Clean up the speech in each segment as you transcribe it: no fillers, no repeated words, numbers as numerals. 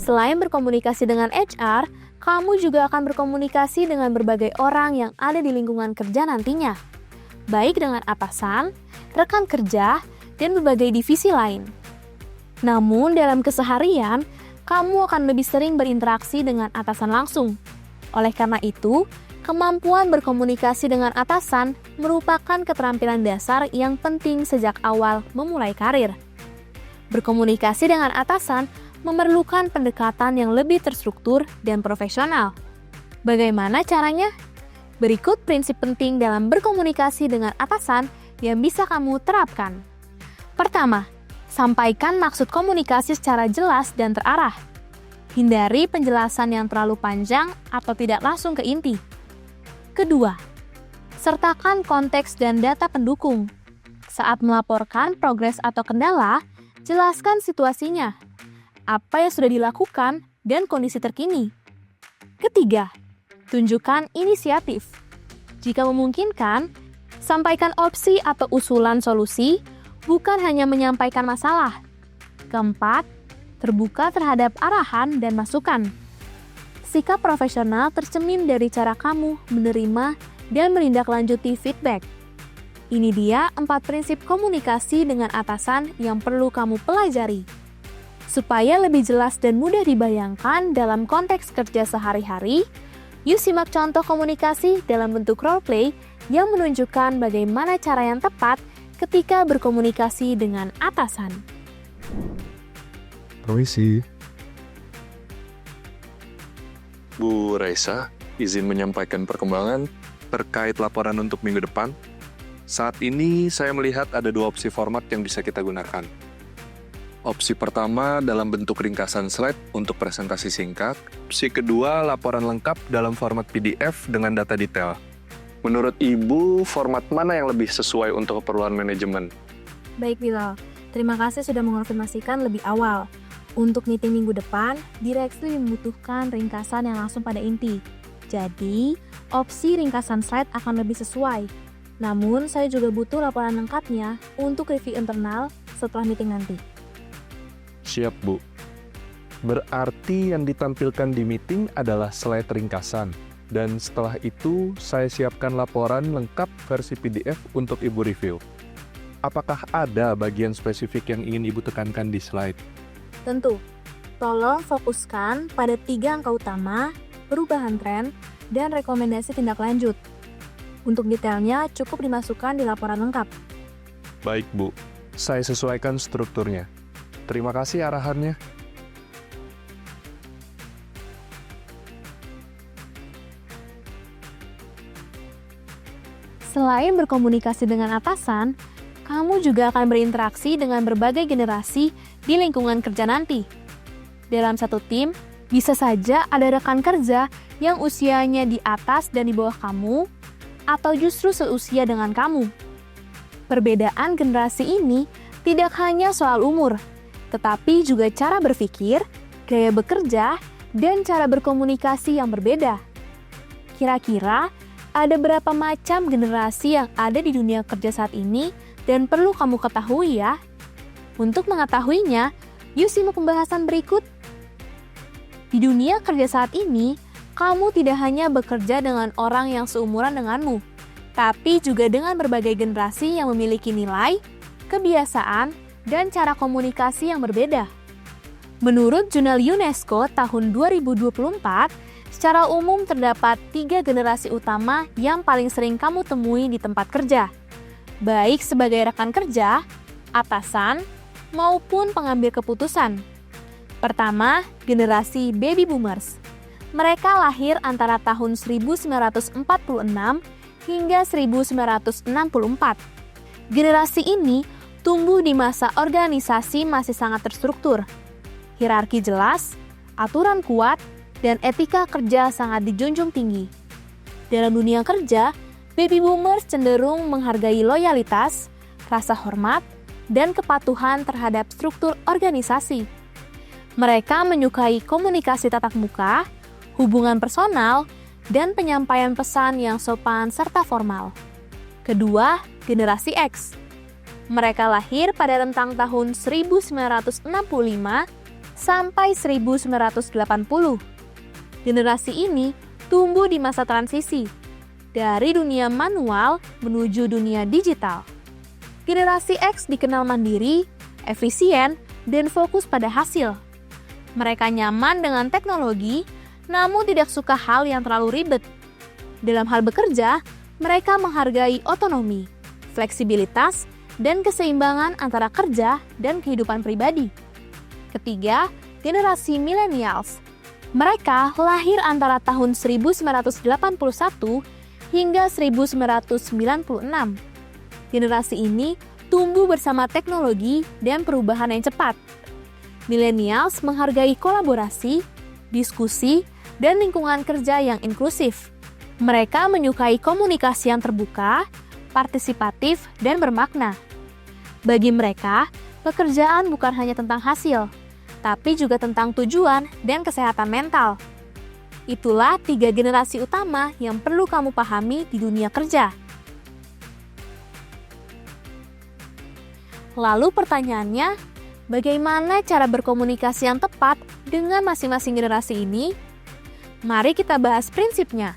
Selain berkomunikasi dengan HR, kamu juga akan berkomunikasi dengan berbagai orang yang ada di lingkungan kerja nantinya, baik dengan atasan, rekan kerja, dan berbagai divisi lain. Namun, dalam keseharian, kamu akan lebih sering berinteraksi dengan atasan langsung. Oleh karena itu, kemampuan berkomunikasi dengan atasan merupakan keterampilan dasar yang penting sejak awal memulai karir. Berkomunikasi dengan atasan memerlukan pendekatan yang lebih terstruktur dan profesional. Bagaimana caranya? Berikut prinsip penting dalam berkomunikasi dengan atasan yang bisa kamu terapkan. Pertama, sampaikan maksud komunikasi secara jelas dan terarah. Hindari penjelasan yang terlalu panjang atau tidak langsung ke inti. Kedua, sertakan konteks dan data pendukung. Saat melaporkan progres atau kendala, jelaskan situasinya, apa yang sudah dilakukan, dan kondisi terkini. Ketiga, tunjukkan inisiatif. Jika memungkinkan, sampaikan opsi atau usulan solusi, bukan hanya menyampaikan masalah. Keempat, terbuka terhadap arahan dan masukan. Sikap profesional tercermin dari cara kamu menerima dan menindaklanjuti feedback. Ini dia 4 prinsip komunikasi dengan atasan yang perlu kamu pelajari. Supaya lebih jelas dan mudah dibayangkan dalam konteks kerja sehari-hari, yuk simak contoh komunikasi dalam bentuk roleplay yang menunjukkan bagaimana cara yang tepat ketika berkomunikasi dengan atasan. Permisi. Bu Raisa, izin menyampaikan perkembangan terkait laporan untuk minggu depan. Saat ini saya melihat ada 2 opsi format yang bisa kita gunakan. Opsi pertama dalam bentuk ringkasan slide untuk presentasi singkat. Opsi kedua laporan lengkap dalam format PDF dengan data detail. Menurut Ibu, format mana yang lebih sesuai untuk keperluan manajemen? Baik, Bilal. Terima kasih sudah mengonfirmasikan lebih awal. Untuk meeting minggu depan, direksi membutuhkan ringkasan yang langsung pada inti. Jadi, opsi ringkasan slide akan lebih sesuai. Namun, saya juga butuh laporan lengkapnya untuk review internal setelah meeting nanti. Siap, Bu. Berarti yang ditampilkan di meeting adalah slide ringkasan. Dan setelah itu, saya siapkan laporan lengkap versi PDF untuk Ibu review. Apakah ada bagian spesifik yang ingin Ibu tekankan di slide? Tentu, tolong fokuskan pada 3 angka utama, perubahan tren, dan rekomendasi tindak lanjut. Untuk detailnya cukup dimasukkan di laporan lengkap. Baik, Bu. Saya sesuaikan strukturnya. Terima kasih arahannya. Selain berkomunikasi dengan atasan, kamu juga akan berinteraksi dengan berbagai generasi di lingkungan kerja nanti. Dalam satu tim, bisa saja ada rekan kerja yang usianya di atas dan di bawah kamu, atau justru seusia dengan kamu. Perbedaan generasi ini tidak hanya soal umur, tetapi juga cara berpikir, gaya bekerja, dan cara berkomunikasi yang berbeda. Kira-kira ada berapa macam generasi yang ada di dunia kerja saat ini dan perlu kamu ketahui ya. Untuk mengetahuinya, yuk simak pembahasan berikut. Di dunia kerja saat ini, kamu tidak hanya bekerja dengan orang yang seumuran denganmu, tapi juga dengan berbagai generasi yang memiliki nilai, kebiasaan, dan cara komunikasi yang berbeda. Menurut Jurnal UNESCO tahun 2024, secara umum terdapat 3 generasi utama yang paling sering kamu temui di tempat kerja, baik sebagai rekan kerja, atasan, maupun pengambil keputusan. Pertama, generasi baby boomers. Mereka lahir antara tahun 1946 hingga 1964. Generasi ini tumbuh di masa organisasi masih sangat terstruktur. Hierarki jelas, aturan kuat, dan etika kerja sangat dijunjung tinggi. Dalam dunia kerja, baby boomers cenderung menghargai loyalitas, rasa hormat, dan kepatuhan terhadap struktur organisasi. Mereka menyukai komunikasi tatap muka, hubungan personal, dan penyampaian pesan yang sopan serta formal. Kedua, generasi X. Mereka lahir pada rentang tahun 1965 sampai 1980. Generasi ini tumbuh di masa transisi dari dunia manual menuju dunia digital. Generasi X dikenal mandiri, efisien, dan fokus pada hasil. Mereka nyaman dengan teknologi, namun tidak suka hal yang terlalu ribet. Dalam hal bekerja, mereka menghargai otonomi, fleksibilitas, dan keseimbangan antara kerja dan kehidupan pribadi. Ketiga, generasi millennials. Mereka lahir antara tahun 1981 hingga 1996. Generasi ini tumbuh bersama teknologi dan perubahan yang cepat. Millennials menghargai kolaborasi, diskusi, dan lingkungan kerja yang inklusif. Mereka menyukai komunikasi yang terbuka, partisipatif, dan bermakna. Bagi mereka, pekerjaan bukan hanya tentang hasil, tapi juga tentang tujuan dan kesehatan mental. Itulah 3 generasi utama yang perlu kamu pahami di dunia kerja. Lalu pertanyaannya, bagaimana cara berkomunikasi yang tepat dengan masing-masing generasi ini? Mari kita bahas prinsipnya.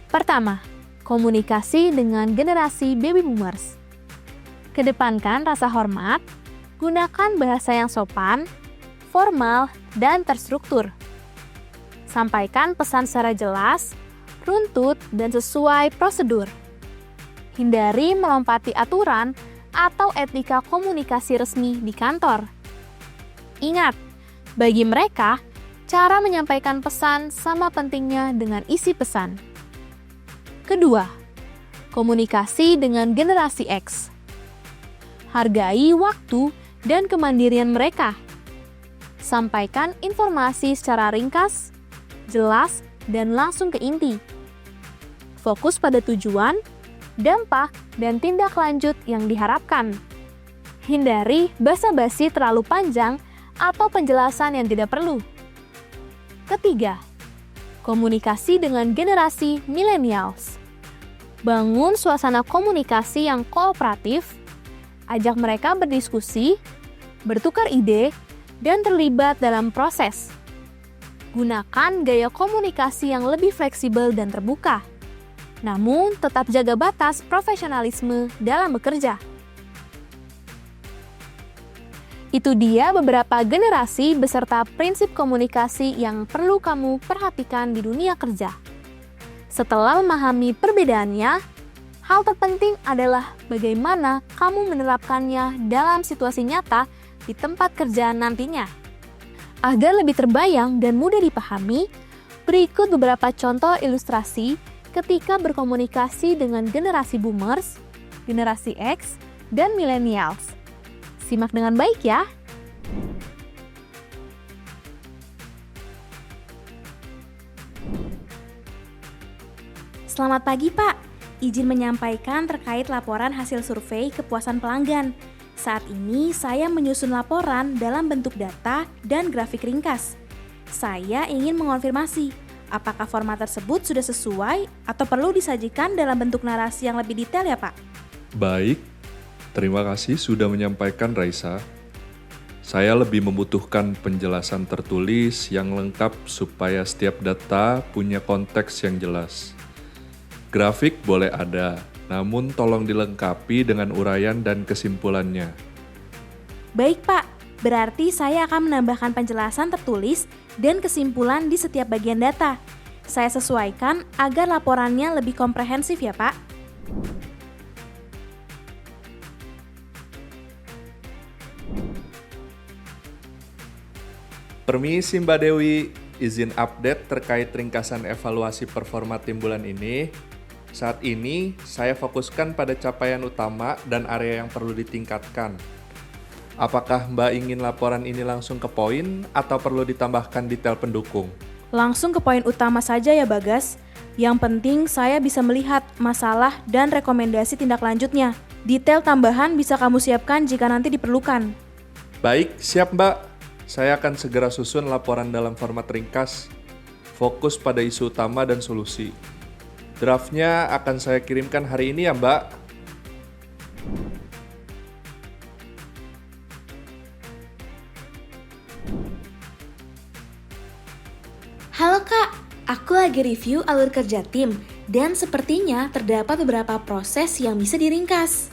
Pertama, komunikasi dengan generasi baby boomers. Kedepankan rasa hormat, gunakan bahasa yang sopan, formal, dan terstruktur. Sampaikan pesan secara jelas, runtut, dan sesuai prosedur. Hindari melompati aturan atau etika komunikasi resmi di kantor. Ingat, bagi mereka, cara menyampaikan pesan sama pentingnya dengan isi pesan. Kedua, komunikasi dengan generasi X. Hargai waktu dan kemandirian mereka. Sampaikan informasi secara ringkas, jelas, dan langsung ke inti. Fokus pada tujuan, dampak, dan tindak lanjut yang diharapkan. Hindari basa-basi terlalu panjang atau penjelasan yang tidak perlu. Ketiga, komunikasi dengan generasi millennials. Bangun suasana komunikasi yang kooperatif, ajak mereka berdiskusi, bertukar ide, dan terlibat dalam proses. Gunakan gaya komunikasi yang lebih fleksibel dan terbuka. Namun, tetap jaga batas profesionalisme dalam bekerja. Itu dia beberapa generasi beserta prinsip komunikasi yang perlu kamu perhatikan di dunia kerja. Setelah memahami perbedaannya, hal terpenting adalah bagaimana kamu menerapkannya dalam situasi nyata di tempat kerja nantinya. Agar lebih terbayang dan mudah dipahami, berikut beberapa contoh ilustrasi ketika berkomunikasi dengan generasi boomers, generasi X, dan millennials. Simak dengan baik ya. Selamat pagi Pak, izin menyampaikan terkait laporan hasil survei kepuasan pelanggan. Saat ini saya menyusun laporan dalam bentuk data dan grafik ringkas. Saya ingin mengonfirmasi, apakah format tersebut sudah sesuai atau perlu disajikan dalam bentuk narasi yang lebih detail ya Pak? Baik, terima kasih sudah menyampaikan Raisa. Saya lebih membutuhkan penjelasan tertulis yang lengkap supaya setiap data punya konteks yang jelas. Grafik boleh ada, namun tolong dilengkapi dengan uraian dan kesimpulannya. Baik Pak, berarti saya akan menambahkan penjelasan tertulis dan kesimpulan di setiap bagian data. Saya sesuaikan agar laporannya lebih komprehensif ya Pak. Permisi Mbak Dewi, izin update terkait ringkasan evaluasi performa tim bulan ini. Saat ini, saya fokuskan pada capaian utama dan area yang perlu ditingkatkan. Apakah Mbak ingin laporan ini langsung ke poin atau perlu ditambahkan detail pendukung? Langsung ke poin utama saja ya Bagas. Yang penting saya bisa melihat masalah dan rekomendasi tindak lanjutnya. Detail tambahan bisa kamu siapkan jika nanti diperlukan. Baik, siap Mbak. Saya akan segera susun laporan dalam format ringkas. Fokus pada isu utama dan solusi. Draftnya akan saya kirimkan hari ini ya Mbak. lagi review alur kerja tim, dan sepertinya terdapat beberapa proses yang bisa diringkas.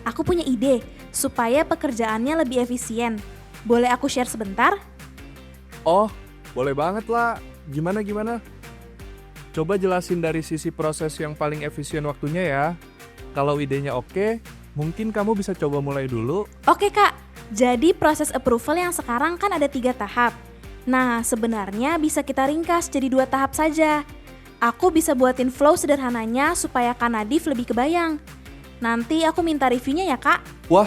Aku punya ide supaya pekerjaannya lebih efisien. Boleh aku share sebentar? Oh, boleh banget lah. Gimana? Coba jelasin dari sisi proses yang paling efisien waktunya ya. Kalau idenya oke, mungkin kamu bisa coba mulai dulu. Oke kak, jadi proses approval yang sekarang kan ada 3 tahap. Nah, sebenarnya bisa kita ringkas jadi 2 tahap saja. Aku bisa buatin flow sederhananya supaya Kak Nadif lebih kebayang. Nanti aku minta reviewnya ya kak. Wah,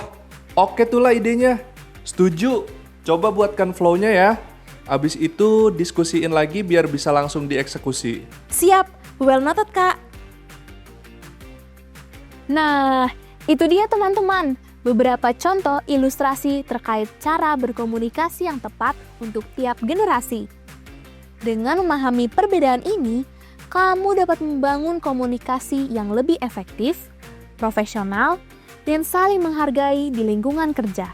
oke tuh lah idenya. Setuju. Coba buatkan flow-nya ya. Abis itu diskusiin lagi biar bisa langsung dieksekusi. Siap, well noted kak. Nah, itu dia teman-teman. Beberapa contoh ilustrasi terkait cara berkomunikasi yang tepat untuk tiap generasi. Dengan memahami perbedaan ini, kamu dapat membangun komunikasi yang lebih efektif, profesional, dan saling menghargai di lingkungan kerja.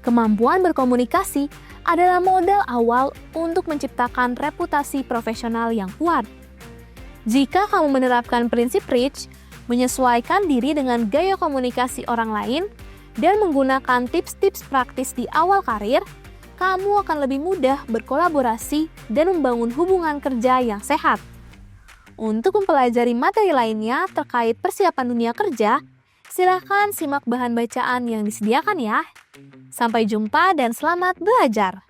Kemampuan berkomunikasi adalah modal awal untuk menciptakan reputasi profesional yang kuat. Jika kamu menerapkan prinsip REACH, menyesuaikan diri dengan gaya komunikasi orang lain, dan menggunakan tips-tips praktis di awal karir, kamu akan lebih mudah berkolaborasi dan membangun hubungan kerja yang sehat. Untuk mempelajari materi lainnya terkait persiapan dunia kerja, silakan simak bahan bacaan yang disediakan ya. Sampai jumpa dan selamat belajar!